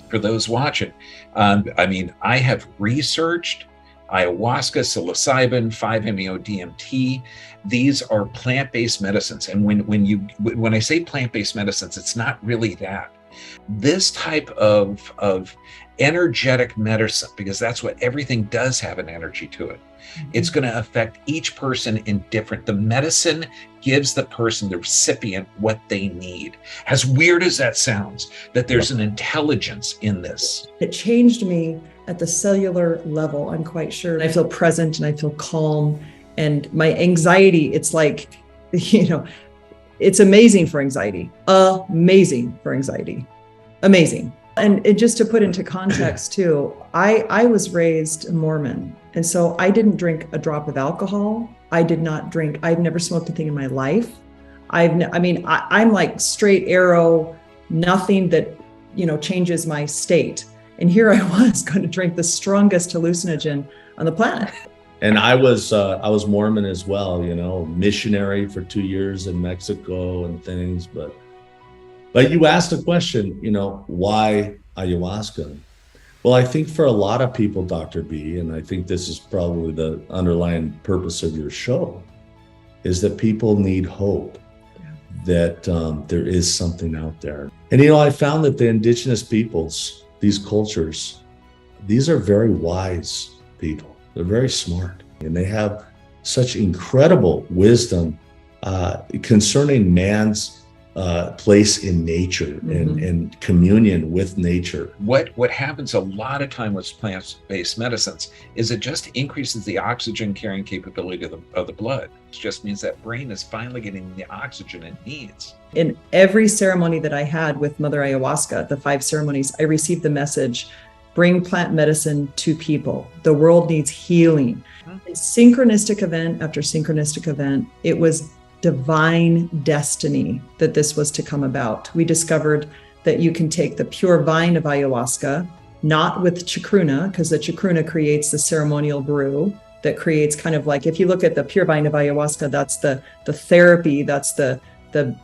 for those watching. I mean, I have researched ayahuasca, psilocybin, 5-MeO-DMT. These are plant-based medicines. And when I say plant-based medicines, it's not really that. This type of energetic medicine, because that's what everything does, have an energy to it. It's going to affect each person in different. The medicine gives the person, the recipient, what they need. As weird as that sounds, that there's an intelligence in this. It changed me at the cellular level, I'm quite sure. I feel present and I feel calm. And my anxiety, it's like, it's amazing for anxiety. Amazing for anxiety. Amazing. And just to put into context too, I was raised Mormon. And so I didn't drink a drop of alcohol. I've never smoked a thing in my life. I'm like straight arrow, nothing that, changes my state. And here I was going to drink the strongest hallucinogen on the planet. And I was Mormon as well, missionary for 2 years in Mexico and things, but you asked a question, why ayahuasca? Well, I think for a lot of people, Dr. B, and I think this is probably the underlying purpose of your show, is that people need hope that there is something out there. And, I found that the indigenous peoples, these cultures, these are very wise people. They're very smart, and they have such incredible wisdom concerning man's place in nature and communion with nature. What happens a lot of time with plant-based medicines is it just increases the oxygen carrying capability of the blood. It just means that brain is finally getting the oxygen it needs. In every ceremony that I had with Mother Ayahuasca, the 5 ceremonies, I received the message, bring plant medicine to people. The world needs healing. And synchronistic event after synchronistic event, it was divine destiny that this was to come about. We discovered that you can take the pure vine of ayahuasca, not with chacruna, because the chacruna creates the ceremonial brew that creates kind of like, if you look at the pure vine of ayahuasca, that's the therapy, that's the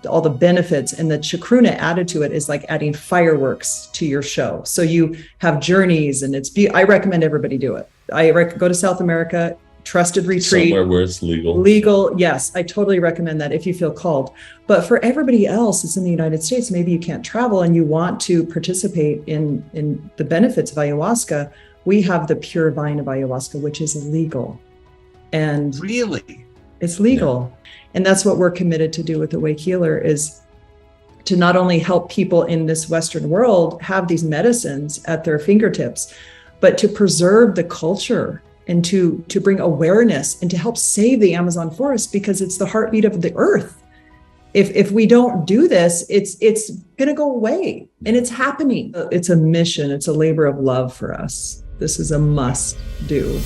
all the benefits, and the chacruna added to it is like adding fireworks to your show. So you have journeys, and I recommend everybody do it. Go to South America, trusted retreat. Somewhere where it's legal. Legal, yes. I totally recommend that if you feel called. But for everybody else, it's in the United States, maybe you can't travel and you want to participate in the benefits of ayahuasca, we have the pure vine of ayahuasca, which is legal. And really? It's legal. Yeah. And that's what we're committed to do with the Awake Healer, is to not only help people in this Western world have these medicines at their fingertips, but to preserve the culture and to bring awareness and to help save the Amazon forest, because it's the heartbeat of the earth. If we don't do this, it's going to go away, and it's happening. It's a mission. It's a labor of love for us. This is a must do.